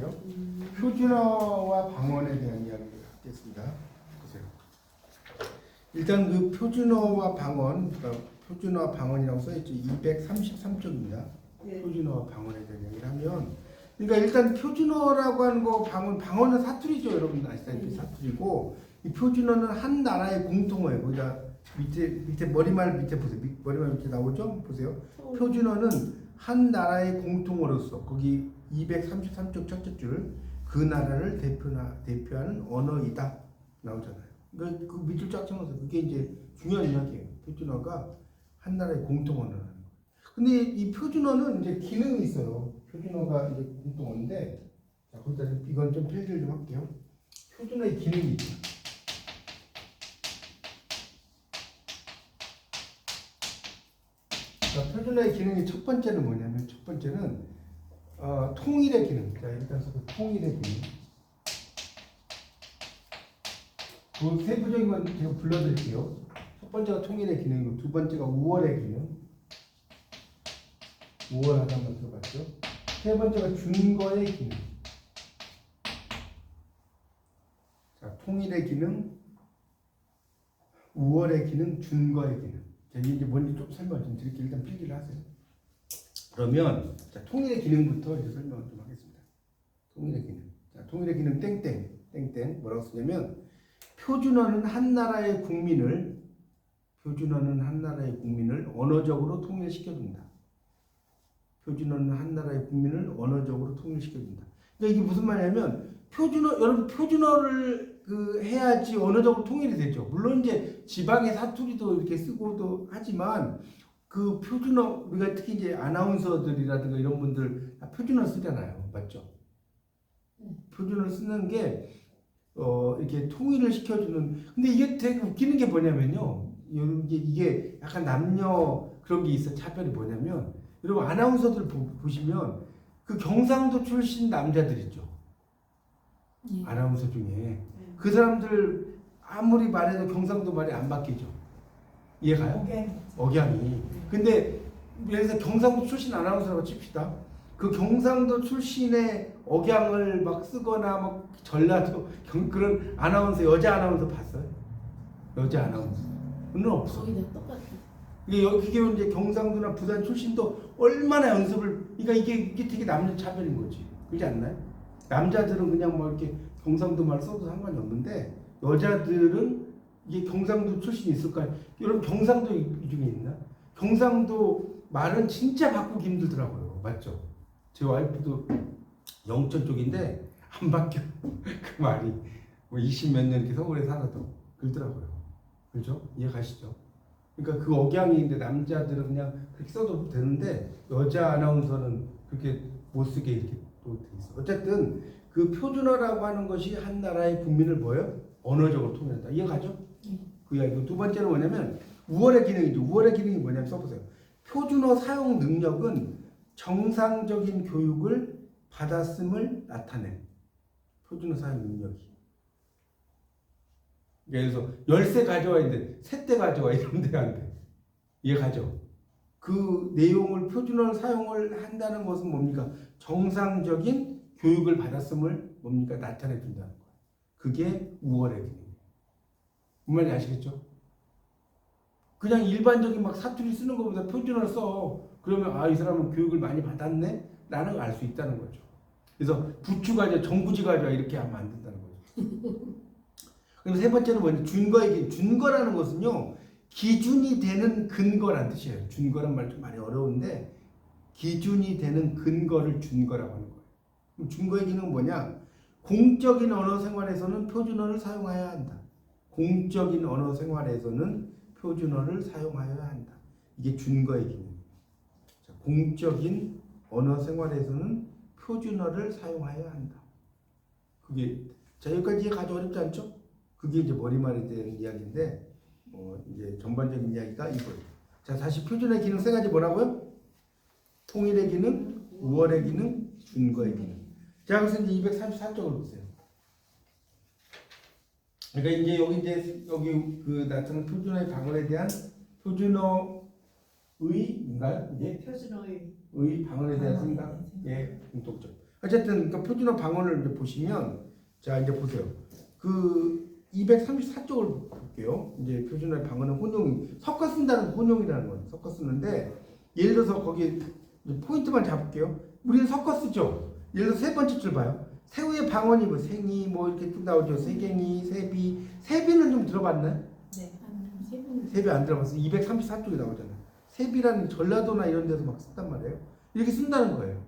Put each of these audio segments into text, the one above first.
보세요. 표준어와 방언에 대한 이야기를 하겠습니다. 보세요. 일단 그 표준어와 방언, 그러니까 표준어와 방언이라고 써있죠. 233쪽입니다. 네. 표준어와 방언에 대한 이야기를 하면, 그러니까 일단 표준어라고 하는 거, 방언은 사투리죠. 여러분 아시다시피 사투리고, 이 표준어는 한 나라의 공통어예요. 거기다 밑에 머리말 밑에 보세요. 머리말 밑에 나오죠? 보세요. 표준어는 한 나라의 공통어로서 거기 233쪽 첫째 줄 그 나라를 대표하는 언어이다 나오잖아요. 그러니까 그 밑줄 쫙 쳐놓으세요. 그게 이제 중요한 이야기예요. 표준어가 한 나라의 공통어라는 거. 근데 이 표준어는 이제 기능이 있어요. 표준어가 이제 공통어인데, 자 거기다 이건 좀 필기를 좀 할게요. 표준어의 기능이 있죠. 자, 표준어의 기능이 첫 번째는 뭐냐면, 첫 번째는 통일의 기능. 자, 일단 그 통일의 기능. 그 세부적인 건 제가 불러드릴게요. 첫 번째가 통일의 기능이고, 두 번째가 우월의 기능. 우월하다 한번 들어봤죠? 세 번째가 준거의 기능. 자, 통일의 기능, 우월의 기능, 준거의 기능. 자, 이게 뭔지 좀 설명 좀 드릴게요. 일단 필기를 하세요. 그러면 자, 통일의 기능부터 이제 설명을 좀 하겠습니다. 통일의 기능. 자, 통일의 기능 땡땡 뭐라고 쓰냐면, 표준어는 한 나라의 국민을 언어적으로 통일시켜준다. 표준어는 한 나라의 국민을 언어적으로 통일시켜준다. 그러니까 이게 무슨 말이냐면, 여러분 표준어를 해야지 언어적으로 통일이 되죠. 물론 이제 지방의 사투리도 이렇게 쓰고도 하지만, 그 표준어, 우리가 특히 이제 아나운서들이라든가 이런 분들 다 표준어 쓰잖아요. 맞죠? 표준어를 쓰는 게 이렇게 통일을 시켜주는. 근데 이게 되게 웃기는 게 뭐냐면요. 여러분 이게 약간 남녀 그런 게 있어. 차별이 뭐냐면, 여러분 아나운서들 보시면 그 경상도 출신 남자들 있죠. 아나운서 중에 그 사람들 아무리 말해도 경상도 말이 안 바뀌죠. 이해가요? 억양이. 근데 예를 들어서 경상도 출신 아나운서라고 칩시다. 그 경상도 출신의 억양을 막 쓰거나 막 전라도 그런 아나운서, 여자 아나운서 봤어요? 여자 아나운서는 없어. 거의 다 똑같아. 그게 이제 경상도나 부산 출신도 얼마나 연습을, 그러니까 이게 되게 남녀 차별인 거지. 그렇지 않나요? 남자들은 그냥 뭐 이렇게 경상도 말 써도 상관이 없는데, 여자들은 이게 경상도 출신이 있을까요? 여러분 경상도 중에 있나? 경상도 말은 진짜 바꾸기 힘들더라고요. 맞죠? 제 와이프도 영천 쪽인데 안 바뀌어. 그 말이 뭐 20 몇 년 이렇게 서울에 살아도 그러더라고요. 그렇죠? 이해가시죠? 그러니까 그 억양인데 남자들은 그냥 그렇게 써도 되는데, 여자 아나운서는 그렇게 못 쓰게 이렇게 또 돼 있어. 어쨌든 그 표준어라고 하는 것이 한 나라의 국민을 뭐예요? 언어적으로 통일한다. 이해가죠? 그 이야기. 두 번째는 뭐냐면 우월의 기능이죠. 우월의 기능이 뭐냐면 써보세요. 표준어 사용 능력은 정상적인 교육을 받았음을 나타내. 표준어 사용 능력이. 그래서 열쇠 가져와야 돼. 셋대 가져와 이러면 돼, 안 돼. 이해가죠? 그 내용을 표준어를 사용을 한다는 것은 뭡니까? 정상적인 교육을 받았음을 뭡니까? 나타내 준다는 거예요. 그게 우월의 기능이에요. 무슨 말인지 아시겠죠? 그냥 일반적인 막 사투리 쓰는 것보다 표준어를 써. 그러면 이 사람은 교육을 많이 받았네? 라는 걸 알 수 있다는 거죠. 그래서 부추 가져와, 정부지 가져와 이렇게 하면 안 된다는 거죠. 그리고 세 번째는 뭐냐? 준거의 기능. 준거라는 것은요, 기준이 되는 근거란 뜻이에요. 준거란 말 좀 많이 어려운데, 기준이 되는 근거를 준거라고 하는 거예요. 그럼 준거의 기능은 뭐냐? 공적인 언어 생활에서는 표준어를 사용해야 한다. 공적인 언어 생활에서는 표준어를 사용하여야 한다. 이게 준거의 기능입니다. 공적인 언어 생활에서는 표준어를 사용하여야 한다. 그게, 자, 여기까지 이해가지 어렵지 않죠? 그게 이제 머리말에 대한 이야기인데, 이제 전반적인 이야기가 이거예요. 자, 다시 표준의 기능 세 가지 뭐라고요? 통일의 기능, 우월의 기능, 준거의 기능. 자, 그래서 이제 234쪽을 보세요. 그러니까 이제 여기 그 나타난 표준어의 방언에 대한 표준어의 뭔가요? 이게 표준어의 방언에 대한 생각, 예, 공통점. 어쨌든 그러니까 표준어 방언을 이제 보시면 자 이제 보세요. 그 234쪽을 볼게요. 이제 표준어 방언은 혼용이 섞어 쓴다는 혼용이라는 거예요. 섞어 쓰는데 예를 들어서 거기 포인트만 잡을게요. 우리는 섞어 쓰죠. 예를 들어서 세 번째 줄 봐요. 새우의 방언이 뭐 생이 뭐 이렇게 쭉 나오죠. 새갱이, 새비. 새비는 좀 들어봤나요? 네. 새비 안 들어봤어요. 234쪽에 나오잖아요. 새비라는 전라도나 이런 데서 막 쓴단 말이에요. 이렇게 쓴다는 거예요.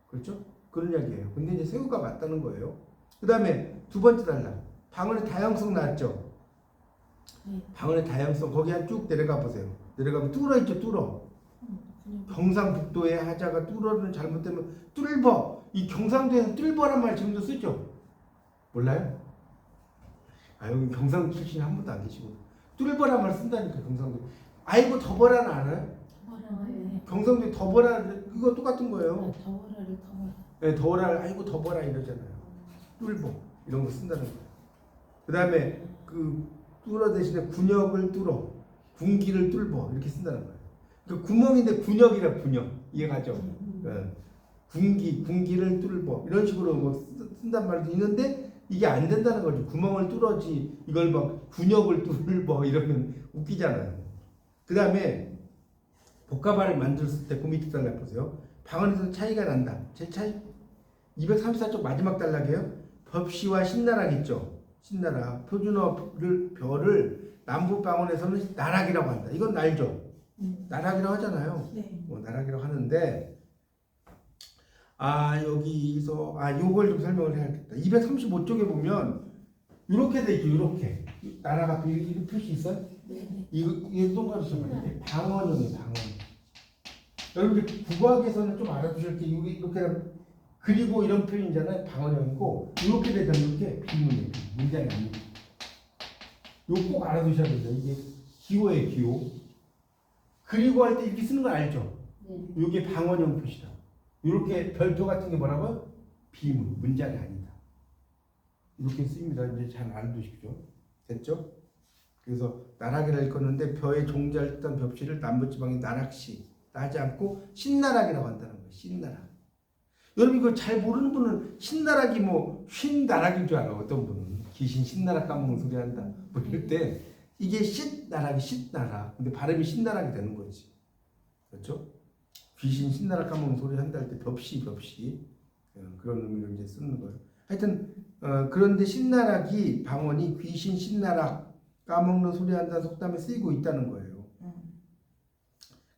그렇죠? 그런 이야기예요. 근데 이제 새우가 맞다는 거예요. 그 다음에 두 번째 단락. 방언의 다양성 나왔죠? 네. 방언의 다양성. 거기 한 쭉 내려가 보세요. 내려가면 뚫어 있죠, 뚫어. 경상북도의 하자가 뚫어는 잘못되면 뚫버. 이 경상도에서 뚫버란 말 지금도 쓰죠? 몰라요? 아, 여기 경상도 출신이 한 분도 안 계시고. 뚫버란 말 쓴다니까, 경상도. 아이고, 더버라는 알아요? 네. 경상도에 더버라, 이거 똑같은 거예요. 더워라를 더워라. 네, 더워라, 아이고, 더버라 이러잖아요. 뚫버. 이런 거 쓴다는 거예요. 그 다음에 그 뚫어 대신에 군역을 뚫어. 군기를 뚫어. 이렇게 쓴다는 거예요. 그 구멍인데 군역이라 군역. 이해가죠? 네. 군기를 뚫어. 이런 식으로 뭐 쓴단 말도 있는데 이게 안 된다는 거죠. 구멍을 뚫어지 이걸 막 군역을 뚫어 이러면 웃기잖아요. 그 다음에 복합화를 만들었을 때 그 밑에 단락 보세요. 방언에서 차이가 난다. 제 차이 234쪽 마지막 단락이에요. 법시와 신나락 있죠. 신나락 표준어를 별을 남부 방언에서는 나락이라고 한다. 이건 알죠. 나락이라고 하잖아요. 네. 뭐 나락이라고 하는데 여기서 요걸 좀 설명을 해야겠다. 235쪽에 보면 이렇게 돼 있죠. 이렇게 나락 앞에 이렇게 표시 있어요? 네. 이거 동그랗게 써봐요. 방언형이에요. 방언. 여러분 국어학에서는 좀 알아두실 게 이렇게 그리고 이런 표현이잖아요. 방언형이고 이렇게 되면 이렇게 비문이에요. 문장이 아니에요. 이거 꼭 알아두셔야 돼요. 이게 기호예요. 기호. 그리고 할 때 이렇게 쓰는 거 알죠? 네. 이게 방언형 표시다. 이렇게 별표 같은 게 뭐라고요? 비문, 문장이 아니다. 이렇게 쓰입니다. 이제 잘 알아두십시오. 됐죠? 그래서 나락이라 읽었는데 벼의 종자를 뜻한 벽시를 남부지방의 나락시 하지 않고 신나락이라고 한다는 거예요. 신나락. 여러분 이거 잘 모르는 분은 신나락이 뭐 쉰나락인 줄 알아. 어떤 분은 귀신 신나락 까먹는 소리 한다. 뭐 이럴 때 이게 신나락이 신나락. 근데 발음이 신나락이 되는 거지. 그렇죠? 귀신 신나락 까먹는 소리 한다 할 때 벽시 그런 의미로 이제 쓰는 거예요. 하여튼 그런데 신나락이 방언이 귀신 신나락 까먹는 소리 한다는 속담에 쓰이고 있다는 거예요.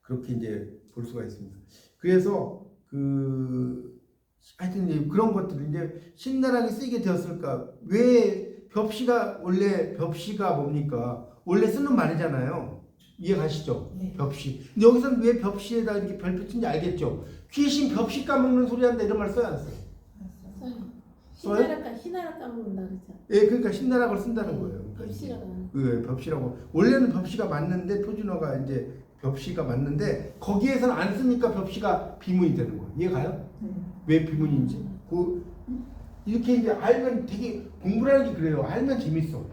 그렇게 이제 볼 수가 있습니다. 그래서 하여튼 이제 그런 것들이 이제 신나락이 쓰이게 되었을까? 왜 원래 벽시가 뭡니까? 원래 쓰는 말이잖아요. 이해 가시죠? 네. 벽시. 근데 여기서는 왜 벽시에다 이렇게 별표 친지 알겠죠? 귀신 벽시 까먹는 소리 한다 이런 말 써야 안 써요? 써요. 희나락 까먹는다 그랬죠. 예, 그러니까 신나락을 쓴다는 거예요. 벽시가 나는. 벽시라고. 원래는 벽시가 맞는데 표준어가 이제 벽시가 맞는데 거기에서는 안 쓰니까 벽시가 비문이 되는 거예요. 이해 가요? 왜 비문인지. 이렇게 이제 알면 되게 공부라는 게 그래요. 알면 재밌어.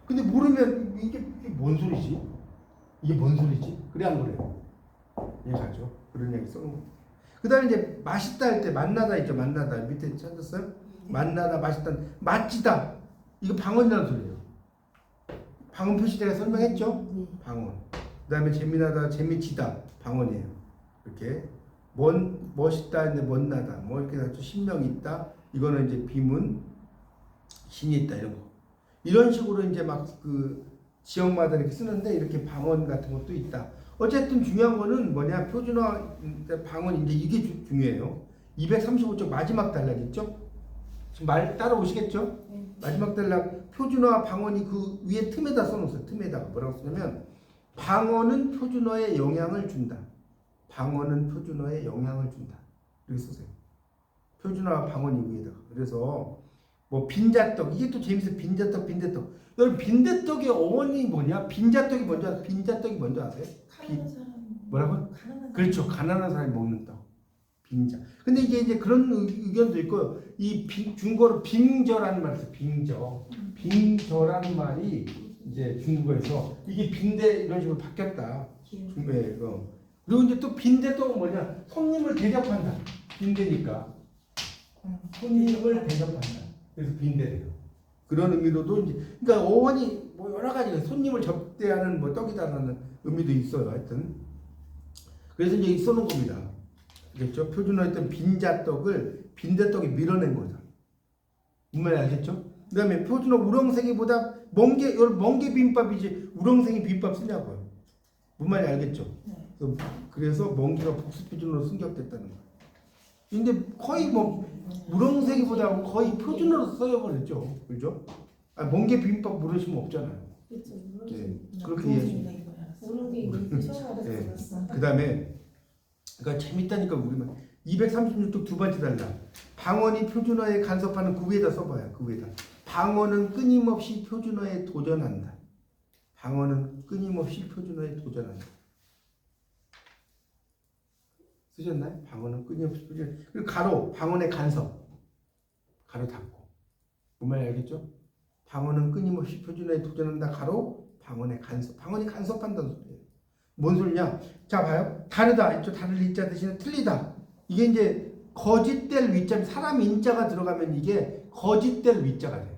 근데 모르면 이게 뭔 소리지? 이게 뭔 소리지? 그래 안 그래요? 이해 가죠? 그런 얘기 써놓은 거. 그 다음에 이제 맛있다 할 때 만나다 있죠. 만나다 밑에 찾았어요? 만나다 맛있다 맛지다 이거 방언이라는 소리예요. 방언 표시 제가 설명했죠? 방언. 그 다음에 재미나다 재미지다 방언이에요. 이렇게 멋있다 이제 멋나다 뭐 이렇게 나죠. 신명이 있다 이거는 이제 비문 신이 있다 이런 거 이런 식으로 이제 막 그 지역마다 이렇게 쓰는데 이렇게 방언 같은 것도 있다. 어쨌든 중요한 거는 뭐냐 표준어 방언 이제 이게 중요해요. 235쪽 마지막 단락 있죠? 지금 말 따라오시겠죠? 마지막 단락 표준어와 방언이 그 위에 틈에다 써놓았어요. 틈에다가 뭐라고 쓰냐면 방언은 표준어에 영향을 준다. 방언은 표준어에 영향을 준다. 이렇게 쓰세요. 표준어와 방언이 위에다가. 그래서 뭐 빈자떡 이게 또 재밌어요. 빈자떡. 여러분 빈대떡의 어원이 뭐냐? 빈자떡이 뭔지 아세요? 빈자떡이 뭔지 아세요? 가난한 사람. 뭐라고요? 가난한 그렇죠. 가난한 사람이 먹는 떡. 빈자. 근데 이게 이제 그런 의견도 있고요. 이 중국어로 빙저라는 말이 있어요. 빙저. 빙저라는 말이 이제 중국어에서 이게 빈대 이런 식으로 바뀌었다. 중국에. 그리고 이제 또 빈대떡은 뭐냐? 손님을 대접한다. 빈대니까. 손님을 대접한다. 그래서 빈대래요. 그런 의미로도 이제 그러니까 어원이 뭐 여러 가지가 손님을 접대하는 뭐 떡이다라는 의미도 있어요. 하여튼 그래서 이제 써놓은 겁니다. 알겠죠? 표준어했던 빈자떡을 빈대떡이 밀어낸 거죠. 무슨 말인지 알겠죠? 그다음에 표준어 우렁생이보다 멍게 비빔밥이지 우렁생이 비빔밥 쓰냐고요. 무슨 말인지 알겠죠? 그래서 멍게가 복수 표준어로 승격됐다는 거예요. 근데 거의 뭐 우렁생이보다 거의 표준어로 써버렸죠. 그죠? 아, 멍게 비빔밥 모르시면 없잖아요. 그렇죠. 네, 그렇게 이해하시면. 모르는 게 이거 처음 네. 알았어. 그다음에 그러니까 재밌다니까 우리만 236쪽 두 번째 단락. 방언이 표준어에 간섭하는 그 위에다 써봐요. 그 위에다. 방언은 끊임없이 표준어에 도전한다. 방언은 끊임없이 표준어에 도전한다. 쓰셨나요? 방언은 끊임없이 표준. 그리고 가로 방언의 간섭. 가로 닫고. 그 말 알겠죠? 방언은 끊임없이 표준어에 도전한다. 가로 방언의 간섭. 방언이 간섭한다는 소리예요. 뭔 소리냐? 자 봐요. 다르다. 이쪽 다를 이자 대신에 틀리다. 이게 이제 거짓될 위자. 사람 인자가 들어가면 이게 거짓될 위자가 돼요.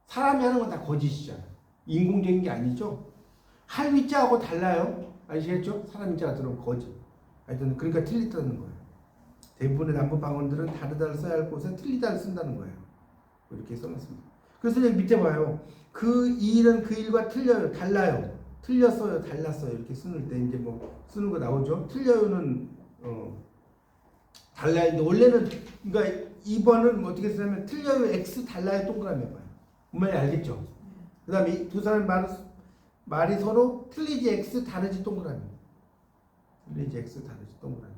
사람이 하는 건 다 거짓이잖아요. 인공적인 게 아니죠. 할 위자하고 달라요. 아시겠죠? 사람 인자가 들어오면 거짓. 하여튼 그러니까 틀리다는 거예요. 대부분의 남부 방언들은 다르다를 써야 할 곳에 틀리다를 쓴다는 거예요. 이렇게 써놨습니다. 그래서 여기 밑에 봐요. 그 일은 그 일과 틀려요. 달라요. 틀렸어요. 달랐어요. 이렇게 쓰는 때 이제 뭐 쓰는 거 나오죠. 틀려요는 달라요. 근데 원래는 그러니까 2번은 어떻게 쓰냐면 틀려요. X 달라요. 동그라미 봐요. 분명히 알겠죠. 그다음에 두 사람 말이 서로 틀리지 X 다르지 동그라미. 틀리지 X 다르지 동그라미.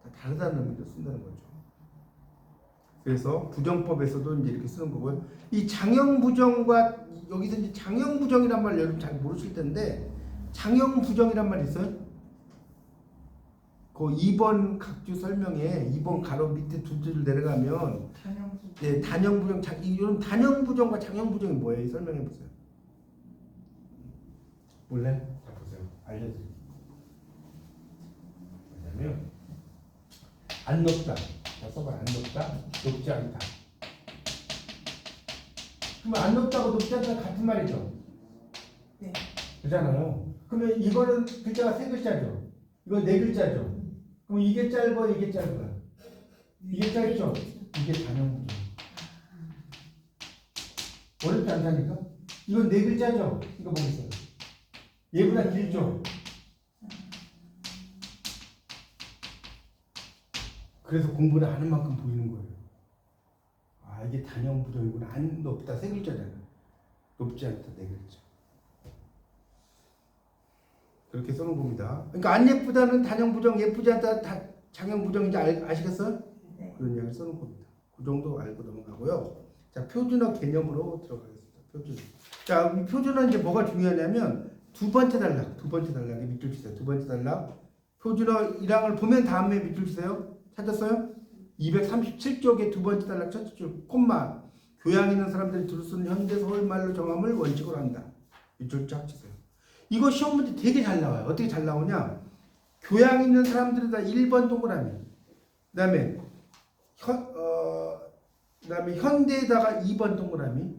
다 다르다는 의미로 쓴다는 거죠. 그래서 부정법에서도 이제 이렇게 쓰는 거고요. 이 장형부정과 여기서 이제 장형부정이란 말 여러분 잘 모르실 텐데 장형부정이란 말 있어요? 그 2번 각주 설명에 2번 가로 밑에 두 줄 내려가면 예, 단형부정, 이런 단형부정과 장형부정이 뭐예요? 이 설명해 보세요. 몰라요? 자 보세요. 알려드릴게요. 뭐냐면 안 높다. 자 써봐요. 안 높다. 높지 않다. 그러면 안 높다고 높지 않다 같은 말이죠? 네. 그렇잖아요. 그러면 이거는 글자가 세 글자죠. 이거 네 글자죠. 그럼 이게 짧아, 이게 짧아. 이게 짧죠? 이게 단형부정. 어렵지 않다니까? 이건 네 글자죠? 이거 보겠어요. 얘보다 길죠? 그래서 공부를 하는 만큼 보이는 거예요. 아, 이게 단형부정이구나. 안 높다. 세 글자잖아. 높지 않다. 네 글자. 그렇게 써놓은 겁니다. 그러니까 안 예쁘다는 단형부정, 예쁘지 않다 다 장형부정인지 아시겠어요? 네. 그런 이야기를 써놓은 겁니다. 그 정도 알고 넘어가고요. 자, 표준어 개념으로 들어가겠습니다. 표준어. 자, 이 표준어 이제 뭐가 중요하냐면 두 번째 단락에 밑줄 치세요. 두 번째 단락. 표준어 1항을 보면 다음에 밑줄 치세요. 찾았어요? 237쪽의 두 번째 단락 첫째 줄 콤마. 교양 있는 사람들이 들을 수 있는 현대 서울말로 정함을 원칙으로 한다. 밑줄 쫙 치세요. 이거 시험 문제 되게 잘 나와요. 어떻게 잘 나오냐? 교양 있는 사람들에다 1번 동그라미. 그다음에 현대에다가 2번 동그라미.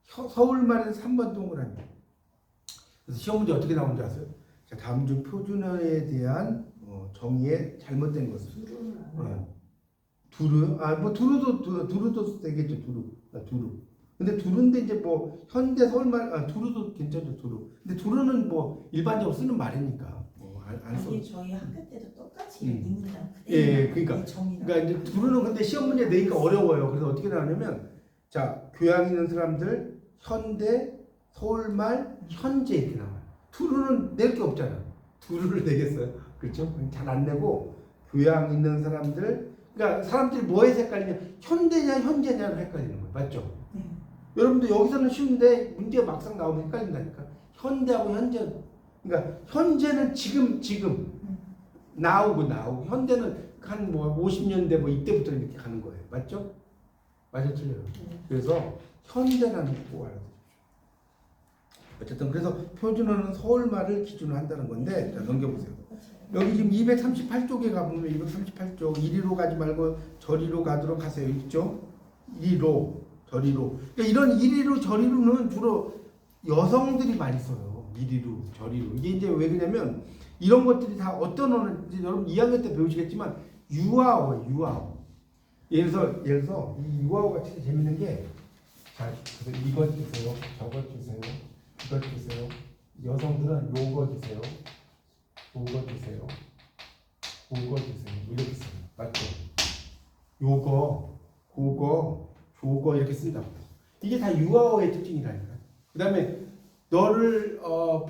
서울말에서 3번 동그라미. 그래서 시험 문제 어떻게 나오는지 아세요? 자, 다음 중 표준어에 대한 정의의 잘못된 것을. 두루. 두루도 되겠죠. 두루. 근데 두루인데 이제 뭐 현대 서울말 두루도 괜찮죠. 두루. 근데 두루는 뭐 일반적으로 쓰는 말이니까 안 써. 아니 저희 학교 때도 똑같이 읽는다. 예, 그러니까 이제 두루는 근데 시험 문제 내니까 어려워요. 그래서 어떻게 나오냐면 자 교양 있는 사람들 현대 서울말 현재 이렇게 나와요. 두루는 낼 게 없잖아. 두루를 내겠어요. 그렇죠? 잘 안 내고 교양 있는 사람들. 그러니까 사람들이 뭐에 헷갈리냐? 현대냐 현재냐로 헷갈리는 거예요. 맞죠? 네. 여러분들 여기서는 쉬운데 문제가 막상 나오면 헷갈린다니까. 현대하고 현재. 그러니까 현재는 지금 나오고 현대는 한 뭐 50년대 뭐 이때부터 이렇게 가는 거예요. 맞죠? 맞아 틀려요. 그래서 현대라는 거 꼭 알아두십시오. 어쨌든 그래서 표준어는 서울말을 기준으로 한다는 건데 자, 넘겨보세요. 여기 지금 238쪽에 가보면 238쪽 이리로 가지 말고 저리로 가도록 하세요. 있죠? 이리로 저리로. 그러니까 이런 이리로 저리로는 주로 여성들이 많이 써요. 이리로 저리로. 이게 이제 왜 그러냐면 이런 것들이 다 어떤 언어 이제 여러분 2학년 때 배우시겠지만 유아어 유아어. 예를 들어서 이 유아어가 진짜 재밌는 게 자, 그래서 이것 주세요. 저것 주세요. 이것 주세요. 여성들은 요거 주세요. 요거 주세요. 요거 주세요. 이렇게 써요. 맞죠? 요거, 그거, 조거 이렇게 쓴다고. 이게 다 유아어의 특징이라니까. 그 다음에 너를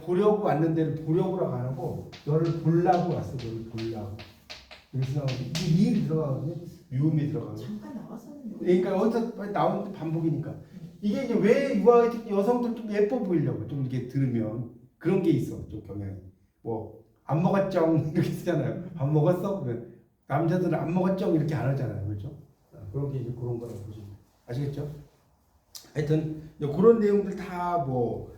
보려고 왔는데 보려고라고 안 하고 너를 보려고 왔어. 너를 보려고. 이렇게 생각하면 이게 미음이 들어가거든요. 유음이 들어가거든요. 잠깐 나왔었는데. 그러니까 어디서 나오는 반복이니까. 이게 이제 왜 유아의 특징, 여성들 좀 예뻐 보이려고 좀 이렇게 들으면 그런 게 있어. 좀 경향이. 뭐 안 먹었쩡 이렇게 쓰잖아요. 밥 먹었어? 그러면 남자들은 안 먹었쩡 이렇게 안 하잖아요. 그렇죠? 그런 게 이제 그런 거라고 보시면 아시겠죠? 하여튼 그런 내용들 다 뭐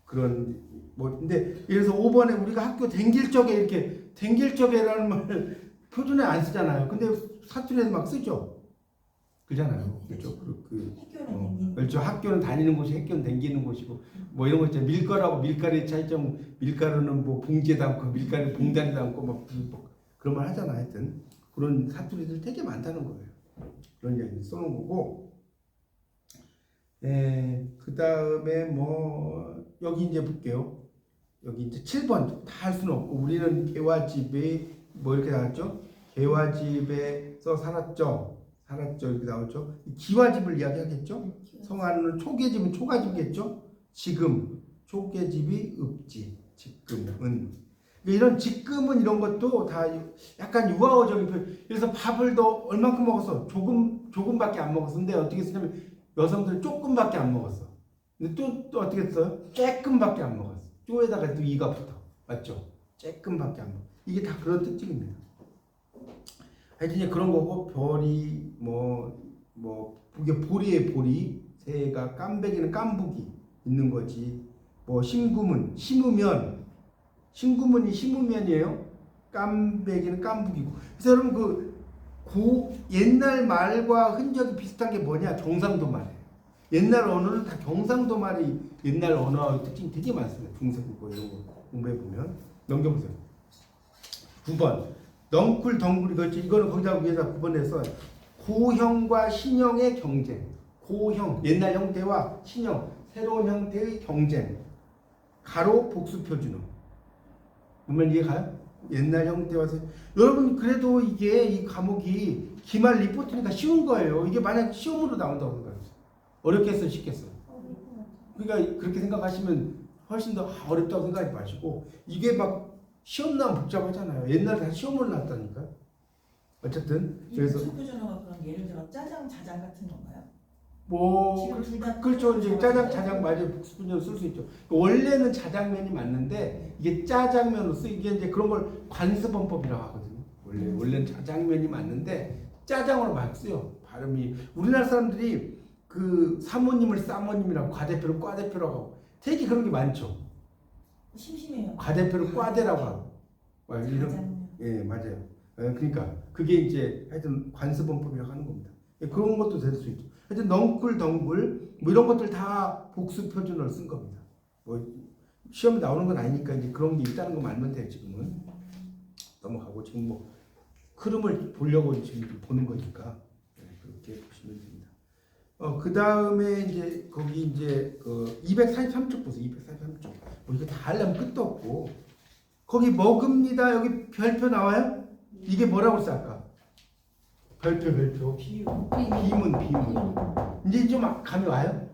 그런 뭐 근데 예를 들어서 5번에 우리가 학교 댕길 적에 이렇게 댕길 적에라는 말 표준에 안 쓰잖아요. 근데 사투리에서 막 쓰죠. 그잖아요. 그렇죠? 그렇죠. 학교는 다니는 곳이 학교는 댕기는 곳이고 뭐 이런 거 있잖아요. 밀가루하고 밀가루의 차이점. 밀가루는 뭐 봉지에 담고 밀가루 봉다리에 담고 막 그런 말 하잖아. 하여튼 그런 사투리들 되게 많다는 거예요. 그런 이야기 써놓은 거고. 그 다음에 뭐 여기 이제 볼게요. 여기 이제 7번 다 할 수는 없고 우리는 개와 집에 뭐 이렇게 나왔죠. 개와 집에서 살았죠. 이렇게 나오죠. 기와 집을 이야기하겠죠. 성화는 초계집은 초가집이겠죠. 지금 초계집이 읍지 지금은 그러니까 이런 지금은 이런 것도 다 약간 유아어적인 표현. 그래서 밥을 더 얼만큼 먹었어? 조금밖에 안 먹었는데 어떻게 쓰냐면 여성들 조금밖에 안 먹었어. 근데 또 어떻게 써요? 조금밖에 안 먹었어. 쪼에다가 또 이가 붙어. 맞죠? 조금밖에 안 먹어. 이게 다 그런 특징입니다. 하여튼 이제 그런 거고 별이 이게 보리의 보리, 새가 깜배기는 깜북이 있는 거지. 뭐 심구문 심으면이에요. 깜배기는 깜북이고. 그래서 여러분 옛날 말과 흔적이 비슷한 게 뭐냐? 경상도 말이에요. 옛날 언어는 다 경상도 말이 옛날 언어의 특징이 되게 많습니다. 중세국어 이런 거 공부해 보면 넘겨보세요. 9번 넝쿨 덩굴이 그렇죠. 이거는 거기다 위에다 9번에서 고형과 신형의 경쟁. 고형 옛날 형태와 신형 새로운 형태의 경쟁. 가로 복수 표준어. 보면 이해가요? 옛날 형태와 여러분 그래도 이게 이 과목이 기말 리포트니까 쉬운 거예요. 이게 만약 시험으로 나온다고 생각해요. 어렵겠어요, 쉽겠어요? 그러니까 그렇게 생각하시면 훨씬 더 어렵다고 생각하지 마시고 이게 막 시험 나면 복잡하잖아요. 옛날에 다 시험으로 나왔다니까. 어쨌든 그래서 표준어가 그럼 예를 들어 짜장, 자장 같은 건가요? 뭐 지금 둘다 그렇죠. 이제 짜장, 자장 맞아요. 복수분열로 쓸 수 있죠. 원래는 자장면이 맞는데 이게 짜장면으로 이게 이제 그런 걸 관습원법이라고 하거든요. 원래는 자장면이 맞는데 짜장으로 막 쓰요. 발음이 우리나라 사람들이 그 사모님을 사모님이라고 과대표를 과대표라고 하고 되게 그런 게 많죠. 심심해요. 과대표를 과대라고 하고 이런 예 맞아요. 그러니까 그게 이제 하여튼 관습원법이라고 하는 겁니다. 그런 것도 될 수 있죠. 하여튼 넝쿨 덩굴 뭐 이런 것들 다 복수 표준어를 쓴 겁니다. 뭐 시험에 나오는 건 아니니까 이제 그런 게 있다는 것만 알면 돼요. 지금은 넘어가고 지금 뭐 흐름을 보려고 지금 보는 거니까 그렇게 보시면 됩니다. 그 다음에 이제 거기 이제 그 243쪽 보세요. 243쪽. 뭐 이거 다 하려면 끝도 없고 거기 먹읍니다. 여기 별표 나와요? 이게 뭐라고 써 아까? 별표. 비문. 이제 좀 감이 와요?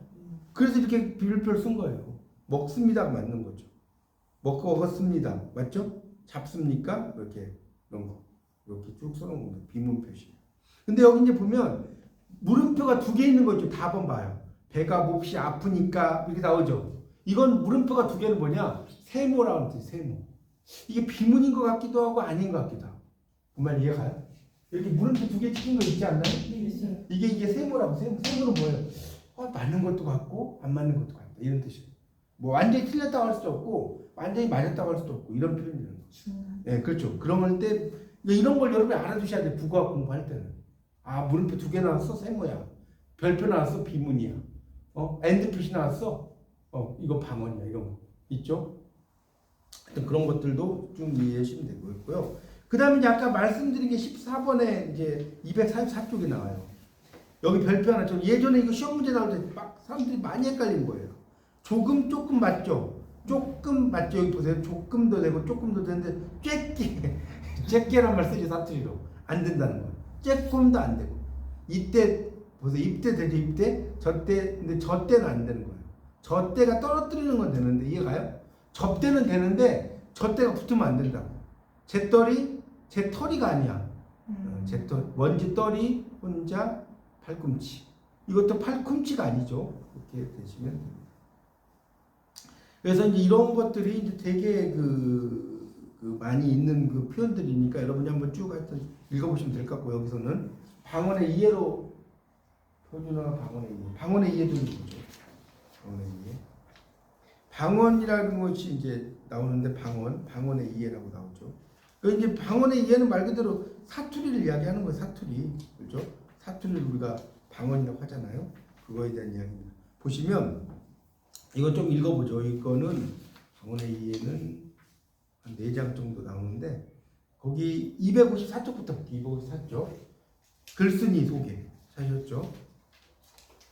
그래서 이렇게 별표를 쓴 거예요. 먹습니다가 맞는 거죠. 먹었습니다. 맞죠? 잡습니까? 이렇게 이런 거. 이렇게 쭉 써놓은 겁니다. 비문 표시. 근데 여기 이제 보면 물음표가 2개 있는 거 있죠. 다 한번 봐요. 배가 몹시 아프니까 이렇게 나오죠. 이건 물음표가 2개는 뭐냐? 세모라고 하는 뜻이에요. 세모. 이게 비문인 것 같기도 하고 아닌 것 같기도 하고. 정말 이해가요? 이렇게 물음표 2개 찍힌 거 있지 않나요? 이게 세모라고. 세모는 뭐예요? 맞는 것도 같고 안 맞는 것도 같다. 이런 뜻이에요. 뭐 완전히 틀렸다고 할 수도 없고 완전히 맞았다고 할 수도 없고 이런 표현이에요. 중간. 예, 그렇죠. 그럴 때 이런 걸 여러분이 알아두셔야 돼. 국어학 공부할 때는. 아, 물음표 2개 나왔어? 세모야. 별표 나왔어? 비문이야. 엔드 표시 나왔어? 이거 방언이야. 이런 거 있죠? 하여튼 그런 것들도 좀 이해하시면 되고요. 그 다음에 이제 아까 말씀드린 게 14번에 이제 244쪽에 나와요. 여기 별표 하나. 좀 예전에 이거 시험 문제 나올 때 막 사람들이 많이 헷갈린 거예요. 조금 맞죠? 조금 맞죠? 여기 보세요. 조금 더 되고 조금 더 되는데 쬐끼란 말 쓰지 사투리로. 안 된다는 거예요. 쬐끔도 안 되고. 이때 보세요. 입대 되죠? 입대? 저때 근데 저 때는 안 되는 거예요. 저 때가 떨어뜨리는 건 되는데 이해가요? 접대는 되는데 저 때가 붙으면 안 된다고. 제 털이가 아니야. 제 털. 먼지 떨이 혼자 팔꿈치. 이것도 팔꿈치가 아니죠. 그렇게 되시면 됩니다. 그래서 이제 이런 것들이 이제 되게 그 많이 있는 그 표현들이니까 여러분이 한번 쭉 하여튼 읽어보시면 될 것 같고 여기서는 방언의 이해로 표준어와 방언의 이해. 방언의 이해도 있죠. 방언의 이해. 방언이라는 것이 이제 나오는데 방언의 이해라고 나오죠. 그 이제 방언의 이해는 말 그대로 사투리를 이야기하는 거예요. 사투리, 그렇죠? 사투리를 우리가 방언이라고 하잖아요. 그거에 대한 이야기입니다. 보시면 이거 좀 읽어보죠. 이거는 방언의 이해는 한 4장 정도 나오는데 거기 254쪽부터 볼게요. 254쪽 글쓴이 소개 하셨죠?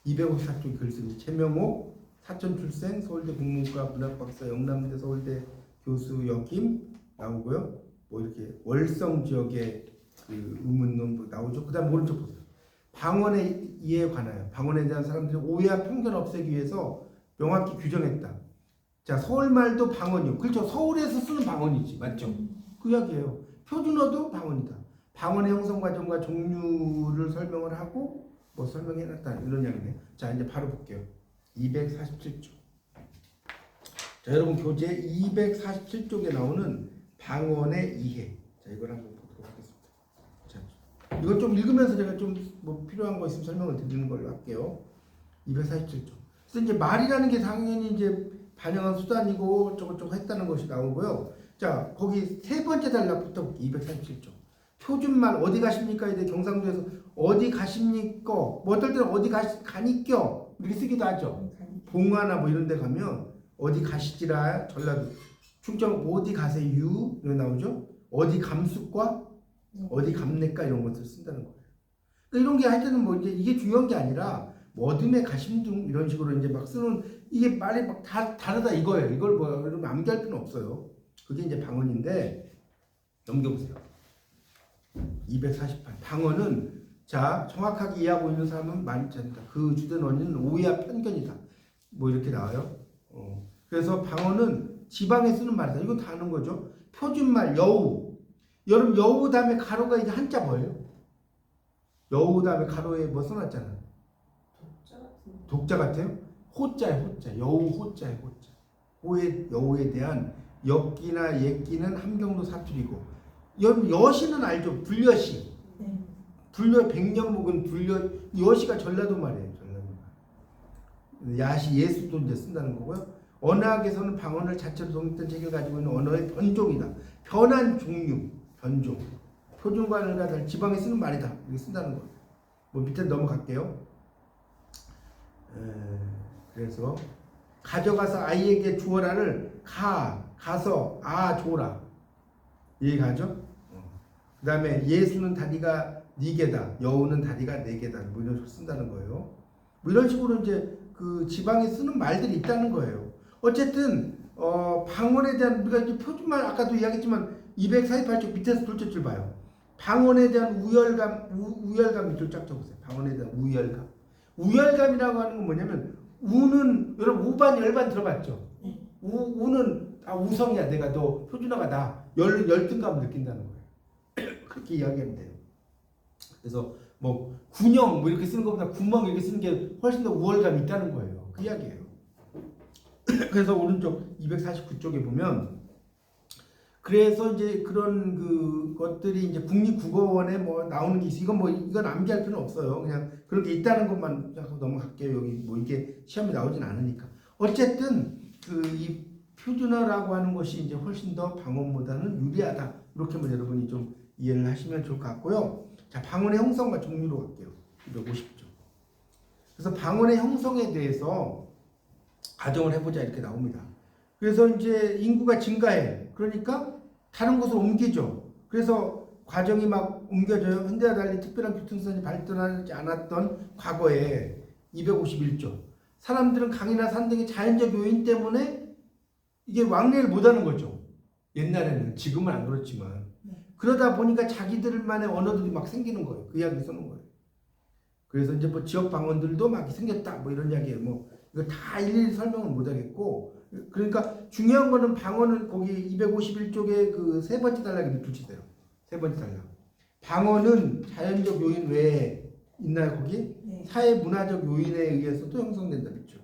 254쪽 글쓴이 최명옥 사천 출생 서울대 국문과 문학박사 영남대 서울대 교수 역임 나오고요. 뭐 이렇게 월성 지역의 그 의문론 나오죠. 그다음 오른쪽 보세요. 방언의 이해에 관하여 방언에 대한 사람들이 오해와 편견 없애기 위해서 명확히 규정했다. 자, 서울말도 방언이요. 그렇죠. 서울에서 쓰는 방언이지. 맞죠? 그 이야기예요. 표준어도 방언이다. 방언의 형성 과정과 종류를 설명을 하고 뭐 설명해놨다. 이런 이야기네. 자, 이제 바로 볼게요. 247쪽. 자, 여러분 교재 247쪽에 나오는 방언의 이해. 자, 이걸 한번 보도록 하겠습니다. 자, 이거 좀 읽으면서 제가 좀 뭐 필요한 거 있으면 설명을 드리는 걸로 할게요. 247쪽. 그래서 이제 말이라는 게 당연히 이제 반영한 수단이고 저것저것 했다는 것이 나오고요. 자, 거기 세 번째 단락부터 볼게요. 247쪽. 표준말 어디 가십니까? 이제 경상도에서 어디 가십니까? 뭐 어떨 때는 어디 가니껴 이렇게 쓰기도 하죠. 봉화나 뭐 이런 데 가면 어디 가시지라 전라도 충청 어디 가세요 이런 나오죠. 어디 감숫과 어디 감내까 이런 것을 쓴다는 거예요. 그러니까 이런 게 하여튼 뭐 이제 이게 중요한 게 아니라 뭐 어둠에 가심둥 이런 식으로 이제 막 쓰는 이게 말이 막 다 다르다 이거예요. 이걸 뭐 여러분 암기할 필요는 없어요. 그게 이제 방언인데 넘겨보세요. 248 방언은 자 정확하게 이해하고 있는 사람은 많지 않다. 그 주된 원인은 오해와 편견이다. 뭐 이렇게 나와요. 그래서 방언은 지방에 쓰는 말이다. 이건 다 아는 거죠. 표준말 여우. 여러분 여우 다음에 가로가 이제 한자 뭐예요? 여우 다음에 가로에 뭐 써놨잖아. 독자 같아요? 호자에 호자. 여우 호자에 호자. 여우에 대한 엽기나 옛기는 함경도 사투리고. 여러분 여시는 알죠? 불여시. 불여 백년 묵은 불여 여시가 전라도 말이에요. 전라도 말. 야시 예수도 이제 쓴다는 거고요. 언어학에서는 방언을 자체로 독립된 체계를 가지고 있는 언어의 변종이다. 변한 종류, 변종. 표준과는 다른 지방에 쓰는 말이다. 이렇게 쓴다는 거예요. 뭐 밑에 넘어갈게요. 그래서 가져가서 아이에게 주어라를 가서 줘라. 이해가죠? 그 다음에 예수는 다리가 4개다. 여우는 다리가 4개다. 뭐 이런 식으로 쓴다는 거예요. 뭐 이런 식으로 이제 그 지방에 쓰는 말들이 있다는 거예요. 어쨌든 방언에 대한 우리가 이제 표준말 아까도 이야기했지만 248쪽 밑에서 둘째 줄 봐요. 방언에 대한 우열감 밑줄 쫙 쳐보세요. 방언에 대한 우열감. 우열감이라고 하는 건 뭐냐면 우는 여러분 우반 열반 들어봤죠? 우는 우성이야. 내가 너 표준어가 나 열등감을 느낀다는 거예요. 그렇게 이야기하면 돼요. 그래서 뭐 군영 뭐 이렇게 쓰는 것보다 구멍 이렇게 쓰는 게 훨씬 더 우월감이 있다는 거예요. 그 이야기예요. 그래서 오른쪽 249쪽에 보면 그래서 이제 그런 그 것들이 이제 국립국어원에 뭐 나오는 게 있어. 이건 암기할 필요는 없어요. 그냥 그런 게 있다는 것만 하고 넘어갈게요. 여기 뭐 이게 시험에 나오진 않으니까. 어쨌든 이 표준어라고 하는 것이 이제 훨씬 더 방언보다는 유리하다. 이렇게 한번 여러분이 좀 이해를 하시면 좋을 것 같고요. 자, 방언의 형성과 종류로 갈게요. 250조. 그래서 방언의 형성에 대해서 가정을 해보자 이렇게 나옵니다. 그래서 이제 인구가 증가해. 그러니까 다른 곳으로 옮기죠. 그래서 과정이 막 옮겨져요. 현대와 달리 특별한 교통수단이 발전하지 않았던 과거에 251조. 사람들은 강이나 산 등의 자연적 요인 때문에 이게 왕래를 못하는 거죠. 옛날에는. 지금은 안 그렇지만. 그러다 보니까 자기들만의 언어들이 막 생기는 거예요. 그 이야기 쓰는 거예요. 그래서 이제 뭐 지역 방언들도 막 생겼다. 뭐 이런 이야기예요. 뭐 이거 다 일일이 설명은 못 하겠고. 그러니까 중요한 거는 방언은 거기 251쪽에 그 세 번째 단락에 밑줄치세요. 세 번째 단락. 방언은 자연적 요인 외에 있나요, 거기? 네. 사회 문화적 요인에 의해서도 형성된다 그랬죠.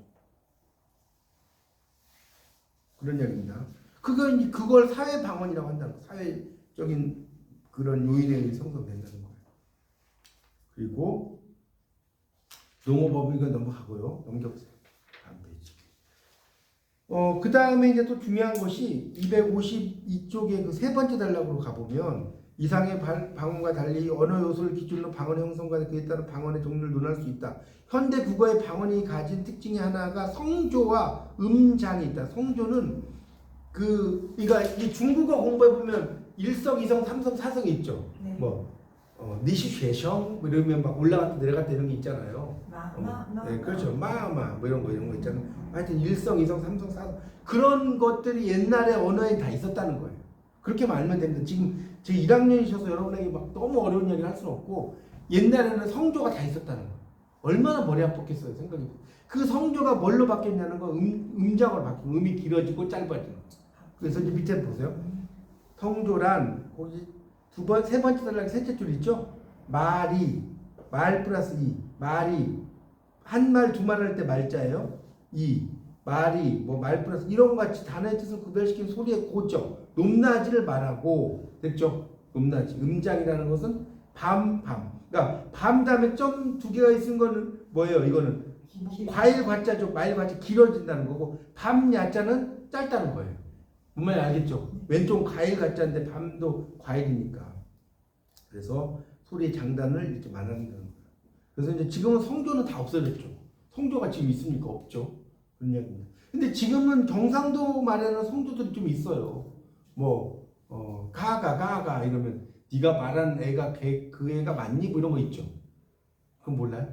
그런 이야기입니다. 그걸 사회 방언이라고 한다는 거예요. 사회적인 그런 요인에 의해서 형성된다는 거예요. 그리고 농어법 이거 넘어가고요. 넘겨보세요. 다음 페이지. 그 다음에 이제 또 중요한 것이 252쪽의 그 세 번째 단락으로 가보면 이상의 방언과 달리 언어 요소를 기준으로 방언의 형성과 그에 따른 방언의 종류를 논할 수 있다. 현대 국어의 방언이 가진 특징이 하나가 성조와 음장이 있다. 성조는 그러니까 이 중국어 공부해 보면 1성, 2성, 3성, 4성이 있죠. 네. 니시쉐성 뭐 이러면 막 올라갔다 내려갔다 이런 게 있잖아요. 네, 그렇죠. 마마 뭐 이런 거 있잖아요. 하여튼 1성, 2성, 3성, 4성 그런 것들이 옛날에 언어에 다 있었다는 거예요. 그렇게 알면 됩니다. 지금 제 1학년이셔서 여러분에게 막 너무 어려운 이야기를 할 수는 없고 옛날에는 성조가 다 있었다는 거예요. 얼마나 머리 아팠겠어요, 생각이. 그 성조가 뭘로 바뀌었냐는 거 음장으로 바뀌고 음이 길어지고 짧아지는. 그래서 이제 밑에 보세요. 성조란 거기 세 번째 단락 셋째 줄 있죠? 말이 말 플러스 이 말이 한 말 두 말 할 때 말자예요. 이 말이 뭐 말 플러스 이런 같이 단어의 뜻을 구별시킨 소리의 고점 높낮이를 말하고 됐죠? 높낮이 음장이라는 것은 밤 그러니까 밤 다음에 점 두 개가 있는 거는 뭐예요? 이거는 과일 과자죠. 말 과자 길어진다는 거고 밤 야자는 짧다는 거예요. 뭔 말인지 알겠죠? 왼쪽 과일 과자인데 밤도 과일이니까. 그래서 소리의 장단을 이렇게 말하는 거예요. 그래서 이제 지금은 성조는 다 없어졌죠. 성조가 지금 있습니까? 없죠. 그런 이야기입니다. 근데 지금은 경상도 말에는 성조들이 좀 있어요. 가가 이러면 네가 말한 애가 그 애가 맞니? 뭐 이런 거 있죠. 그건 몰라요?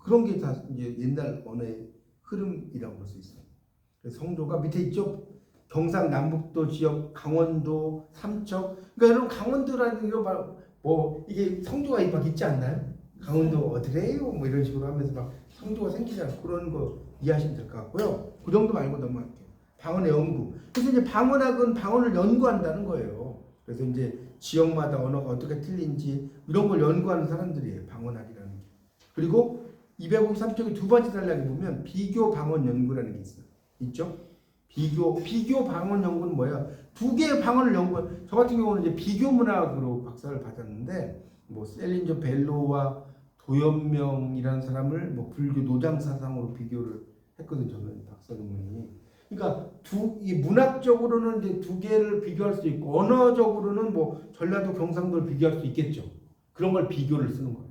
그런 게 다 이제 옛날 언어의 흐름이라고 볼 수 있어요. 그래서 성조가 밑에 있죠. 경상남북도 지역, 강원도, 삼척. 그러니까 여러분 강원도라는 이런 말, 이게 성조가 막 있지 않나요? 강원도 어디래요? 뭐 이런 식으로 하면서 막 성조가 생기잖아요. 그런 거 이해하시면 될 것 같고요. 그 정도 말고 넘어갈게요. 방언의 연구. 그래서 이제 방언학은 방언을 연구한다는 거예요. 그래서 이제 지역마다 언어가 어떻게 틀린지 이런 걸 연구하는 사람들이에요. 방언학이라는 게. 그리고 253쪽의 두 번째 단락에 보면 비교 방언 연구라는 게 있어요. 있죠? 비교 방언 연구는 뭐야? 두 개의 방언을 연구한. 저 같은 경우는 이제 비교 문학으로 박사를 받았는데 셀린저 벨로와 도연명이라는 사람을 불교 노장 사상으로 비교를 했거든요. 저는 박사 논문이. 그러니까 이 문학적으로는 이제 두 개를 비교할 수 있고 언어적으로는 전라도 경상도를 비교할 수 있겠죠. 그런 걸 비교를 쓰는 거예요.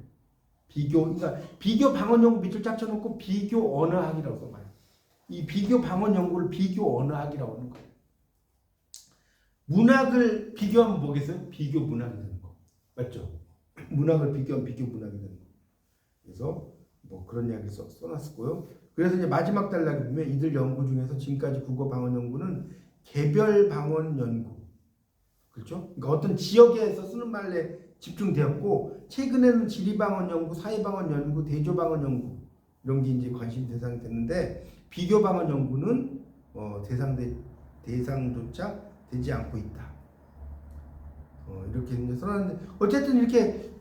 그러니까 비교 방언 연구 밑줄 쫙 쳐놓고 비교 언어학이라고 써봐요. 이 비교 방언 연구를 비교 언어학이라고 하는 거예요. 문학을 비교하면 뭐겠어요? 비교 문학이 되는 거. 맞죠? 문학을 비교하면 비교 문학이 되는 거. 그래서 그런 이야기를 써놨었고요. 그래서 이제 마지막 단락에 보면 이들 연구 중에서 지금까지 국어 방언 연구는 개별 방언 연구. 그렇죠? 그러니까 어떤 지역에서 쓰는 말에 집중되었고 최근에는 지리 방언 연구, 사회 방언 연구, 대조 방언 연구 이런 게 이제 관심 대상이 됐는데 비교 방언 연구는 대상조차 되지 않고 있다. 이렇게 이제 써놨는데 어쨌든 이렇게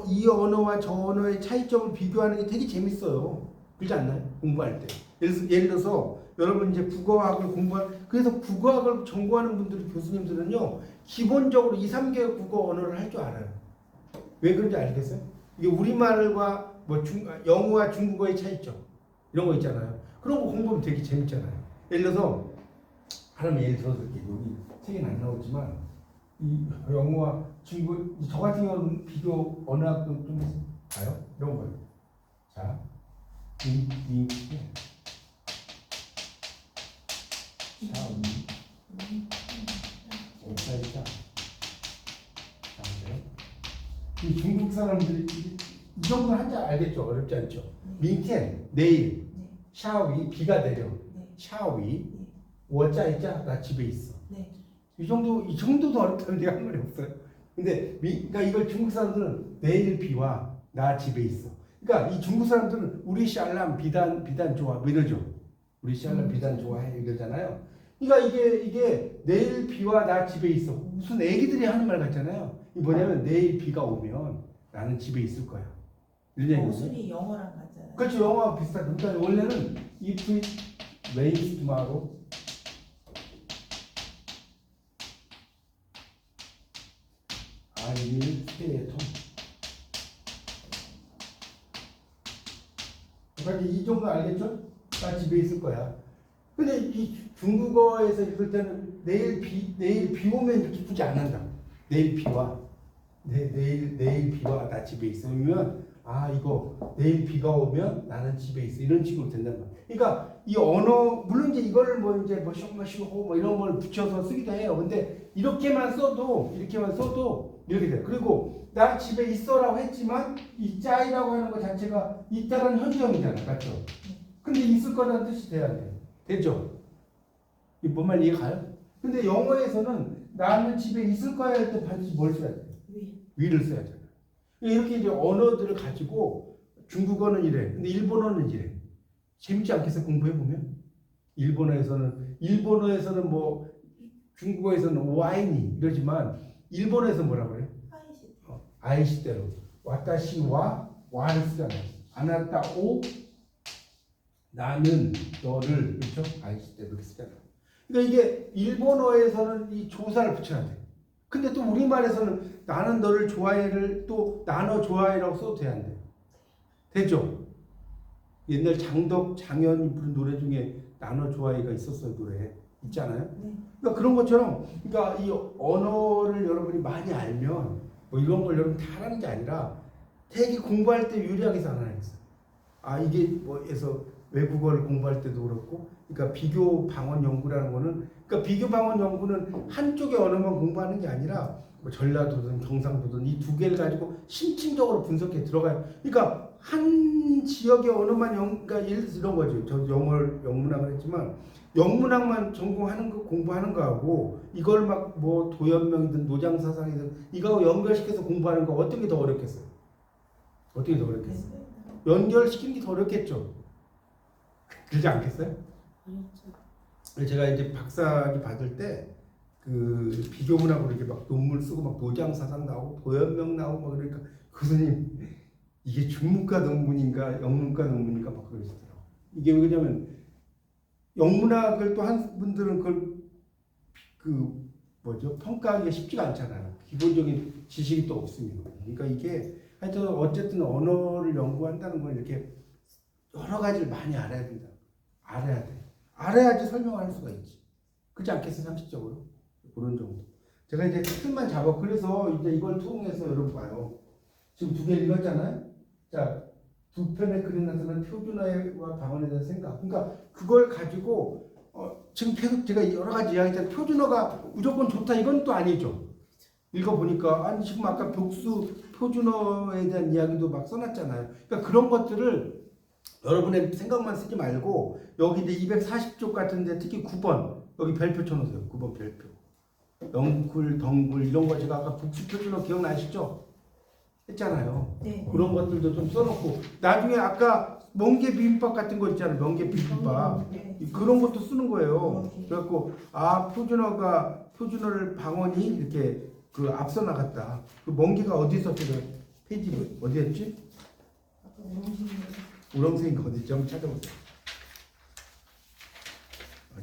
이 언어와 저 언어의 차이점을 비교하는 게 되게 재밌어요. 그렇지 않나요? 공부할 때. 예를 들어서 여러분 이제 국어학을 그래서 국어학을 전공하는 분들 교수님들은요 기본적으로 2, 3개의 국어 언어를 할 줄 알아요. 왜 그런지 알겠어요? 이게 우리말과 영어와 중국어의 차이점. 이런 거 있잖아요. 그런 거 공부하면 되게 재밌잖아요. 예를 들어서 하나면 예를 들어서 이렇게 여기 책에는 안 나오지만 이 영어와 중국 저 같은 경우는 비교 언어학도 좀 봐요. 이런 거요. 자, 이 샤오미 오사이자 이 중국 사람들이 이 정도 한자 알겠죠? 어렵지 않죠? 민텐 내일 네. 샤오위 비가 내려 네. 샤오위 네. 워짜이자 나 집에 있어. 네. 이 정도도 어렵다면 내가 한 말이 없어요. 근데 그러니까 이걸 중국 사람들은 내일 비와 나 집에 있어. 그러니까 이 중국 사람들은 우리 샬람 비단 좋아 뭐 이러죠. 우리 샬람 비단 좋아해 이러잖아요. 그러니까 이게 내일 비와 나 집에 있어. 무슨 애기들이 하는 말 같잖아요. 이 뭐냐면 내일 비가 오면 나는 집에 있을 거야. 이런 얘기거든요. 모순이 영어랑 같잖아요. 그렇죠. 영어와 비슷하죠. 그러니까 원래는 if it rains tomorrow I will stay at home. 그러니까 이 정도 알겠죠? 나 집에 있을 거야. 근데 이 중국어에서 읽을 때는 내일 비 오면 이렇게 굳이 안 한다. 내일 비와 내일 비와 나 집에 있으면 이거 내일 비가 오면 나는 집에 있어 이런 식으로 된단 말이야. 그러니까 이 언어 물론 이제 이거를 뭐 이제 뭐 쇼마쇼 뭐 이런 걸 붙여서 쓰기도 해요. 근데 이렇게만 써도 이렇게 돼요. 그리고 나 집에 있어라고 했지만 이 짜이라고 하는 것 자체가 있다는 현재형이잖아, 맞죠? 근데 있을 거라는 뜻이 돼야 돼. 됐죠? 이 뭔 말 이해가요? 근데 영어에서는 나는 집에 있을 거야 할 때 반드시 뭘 써야 돼? 위를 써야 돼. 이렇게 이제 언어들을 가지고 중국어는 이래, 근데 일본어는 이래. 재밌지 않겠어요? 공부해 보면 일본어에서는 뭐 중국어에서는 와인이 이러지만 일본어에서 뭐라 그래요? 아이시대로 와타시와 와를 쓰잖아요. 아나타 오 나는 너를 그렇죠? 아이시대로 이렇게 쓰잖아요. 그러니까 이게 일본어에서는 이 조사를 붙여야 돼. 근데 또 우리말에서는 나는 너를 좋아해를 또 나너 좋아해라고 써도 돼야 안 돼. 됐죠? 옛날 장현이 부른 노래 중에 나너 좋아해가 있었어요. 노래 있잖아요. 그러니까 그런 것처럼 그러니까 이 언어를 여러분이 많이 알면 뭐 이런 걸 여러분 다 하는 게 아니라 되게 공부할 때 유리하게 해서 하나 있어요. 이게 뭐해서 외국어를 공부할 때도 그렇고, 그러니까 비교 방언 연구라는 거는, 그러니까 비교 방언 연구는 한쪽의 언어만 공부하는 게 아니라 뭐 전라도든 경상도든 이 두 개를 가지고 심층적으로 분석해 들어가요. 그러니까 한 지역의 언어만 그러니까 예를 들어서 이런 거죠. 저 영문학을 했지만 영문학만 전공하는 거 공부하는 거하고 이걸 막 뭐 도연명이든 노장사상이든 이거 연결시켜서 공부하는 거 어떤 게 더 어렵겠어요? 어떻게 더 어렵겠어요? 연결시키는 게 더 어렵겠죠. 그러지 않겠어요? 제가 이제 박사학위 받을 때 그 비교문학으로 이렇게 막 논문 쓰고 막 노장사상 나오고 도연명 나오고 막 그러니까 교수님 이게 중문과 논문인가 영문과 논문인가 막 그러시더라고요. 이게 왜냐면 영문학을 또 한 분들은 그걸 그 뭐죠 평가하기가 쉽지가 않잖아요. 기본적인 지식이 또 없으면. 그러니까 이게 하여튼 어쨌든 언어를 연구한다는 건 이렇게 여러 가지를 많이 알아야 된다. 알아야 돼. 알아야지 설명할 수가 있지. 그렇지 않겠어요? 상식적으로. 그런 정도. 제가 이제 틀만 잡아. 그래서 이제 이걸 통해서 여러분 봐요. 지금 두 개 읽었잖아요. 자, 두 편의 글이 나타난 표준어와 방언에 대한 생각. 그러니까 그걸 가지고 지금 계속 제가 여러 가지 이야기했잖아요. 표준어가 무조건 좋다 이건 또 아니죠. 읽어보니까 지금 아까 벽수 표준어에 대한 이야기도 막 써놨잖아요. 그러니까 그런 것들을 여러분의 생각만 쓰지 말고 여기 이제 240쪽 같은데 특히 9번 여기 별표 쳐놓으세요. 9번 별표. 영굴, 덩굴 이런 거 제가 아까 복수 표준어 기억나시죠? 했잖아요. 네. 그런 것들도 좀 써놓고 나중에 아까 멍게 비빔밥 같은 거 있잖아요. 멍게 비빔밥 그런 것도 쓰는 거예요. 그래갖고 표준어를 방언이 이렇게 그 앞서 나갔다. 그 멍게가 어디서 페이지 어디였지? 우렁생이가 어디지? 한번 찾아보세요.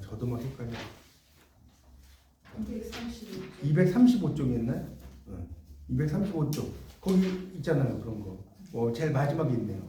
저도 막 헷갈려. 235쪽이었나요? 235쪽 거기 있잖아요. 그런 거. 제일 마지막에 있네요.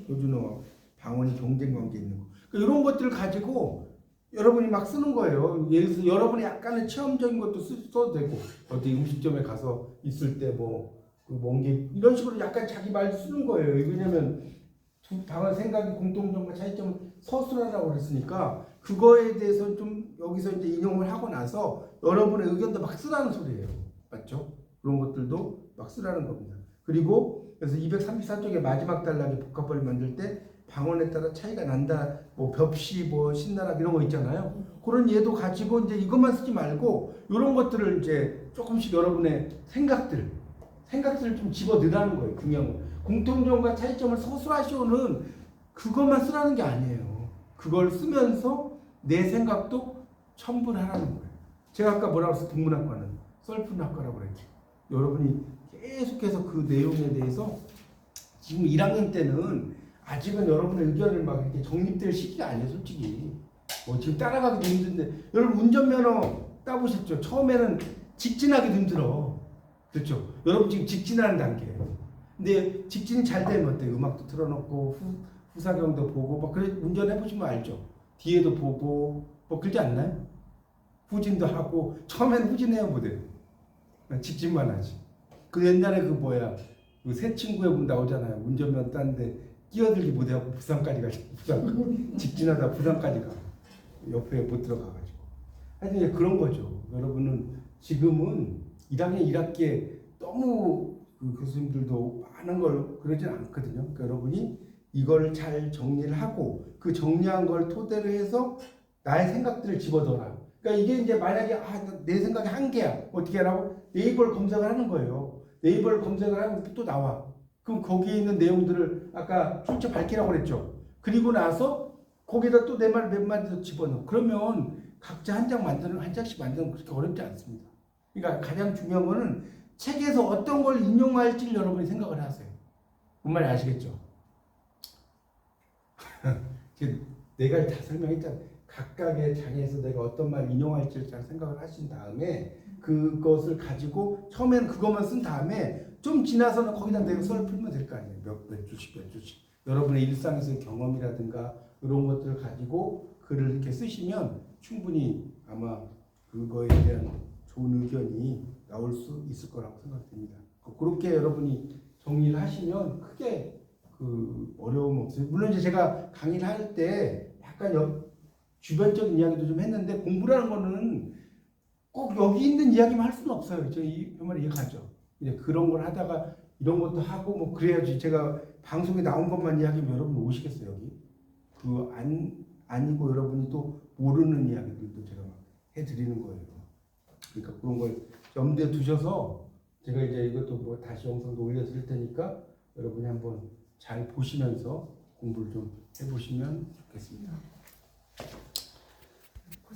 표준어 방언이 경쟁 관계에 있는 거. 그러니까 이런 것들을 가지고 여러분이 막 쓰는 거예요. 예를 들어서 여러분이 약간의 체험적인 것도 써도 되고 어디 음식점에 가서 있을 때 뭐 먼 게 이런 식으로 약간 자기 말도 쓰는 거예요. 왜냐면 두 방언 생각의 공통점과 차이점은 서술하라고 그랬으니까 그거에 대해서 좀 여기서 이제 인용을 하고 나서 여러분의 의견도 막 쓰라는 소리예요. 맞죠? 그런 것들도 막 쓰라는 겁니다. 그리고 그래서 234쪽의 마지막 단락에 복합벌을 만들 때 방언에 따라 차이가 난다. 뭐 벽시, 뭐 신나락 이런 거 있잖아요. 그런 예도 가지고 이제 이것만 쓰지 말고 이런 것들을 이제 조금씩 여러분의 생각들을 좀 집어 넣으라는 거예요. 중요한 거. 공통점과 차이점을 서술하시오는 그것만 쓰라는 게 아니에요. 그걸 쓰면서 내 생각도 첨부하라는 거예요. 제가 아까 뭐라고 했어요? 국문학과는 썰푼학과라고 그랬죠. 여러분이 계속해서 그 내용에 대해서 지금 1학년 때는 아직은 여러분의 의견을 막 이렇게 정립될 시기가 아니에요, 솔직히. 뭐 지금 따라가기도 힘든데, 여러분 운전면허 따보셨죠? 처음에는 직진하기도 힘들어. 그렇죠? 여러분 지금 직진하는 단계예요. 근데 직진이 잘 되면 어때요? 음악도 틀어놓고 후사경도 보고 막 그래 운전해 보시면 알죠? 뒤에도 보고 뭐 그러지 않나요? 후진도 하고 처음에는 후진해야 못해요. 직진만 하지. 그 옛날에 그 뭐야 그 새 친구에 보면 나오잖아요. 운전면허 땄는데 끼어들기 못해갖고 부산까지 가죠. 부산 직진하다 부산까지 가. 옆에 못 들어가가지고. 하여튼 그런 거죠. 여러분은 지금은 1학년 1학기에 너무 그 교수님들도 많은 걸 그러진 않거든요. 그러니까 여러분이 이걸 잘 정리를 하고 그 정리한 걸 토대로 해서 나의 생각들을 집어넣어라. 그러니까 이게 이제 만약에 내 생각이 한계야. 어떻게 하라고? 네이버를 검색을 하는 거예요. 네이버를 검색을 하면 또 나와. 그럼 거기에 있는 내용들을 아까 출처 밝히라고 그랬죠. 그리고 나서 거기다 또 내 말 몇 마디 더 집어넣어. 그러면 각자 한 장씩 만드는 거 그렇게 어렵지 않습니다. 그러니까 가장 중요한 거는 책에서 어떤 걸 인용할지를 여러분이 생각을 하세요. 뭔 말인지 아시겠죠? 내가 다 설명했잖아. 각각의 장에서 내가 어떤 말 인용할지를 잘 생각을 하신 다음에 그것을 가지고 처음에는 그것만 쓴 다음에 좀 지나서는 거기다 내가 썰을 풀면 될 거 아니에요. 몇 주씩. 여러분의 일상에서의 경험이라든가 이런 것들을 가지고 글을 이렇게 쓰시면 충분히 아마 그거에 대한 좋은 의견이 나올 수 있을 거라고 생각됩니다. 그렇게 여러분이 정리를 하시면 크게 그 어려움 없어요. 물론 이제 제가 강의를 할 때 약간 주변적인 이야기도 좀 했는데 공부라는 거는 꼭 여기 있는 이야기만 할 수는 없어요. 저이 말 이해가죠. 이제 그런 걸 하다가 이런 것도 하고 뭐 그래야지 제가 방송에 나온 것만 이야기하면 여러분 오시겠어요 여기? 아니고 여러분이 또 모르는 이야기들도 제가 막 해드리는 거예요. 그러니까 그런 걸 염두에 두셔서 제가 이제 이것도 뭐 다시 영상도 올려드릴 테니까 여러분이 한번 잘 보시면서 공부를 좀 해보시면 좋겠습니다.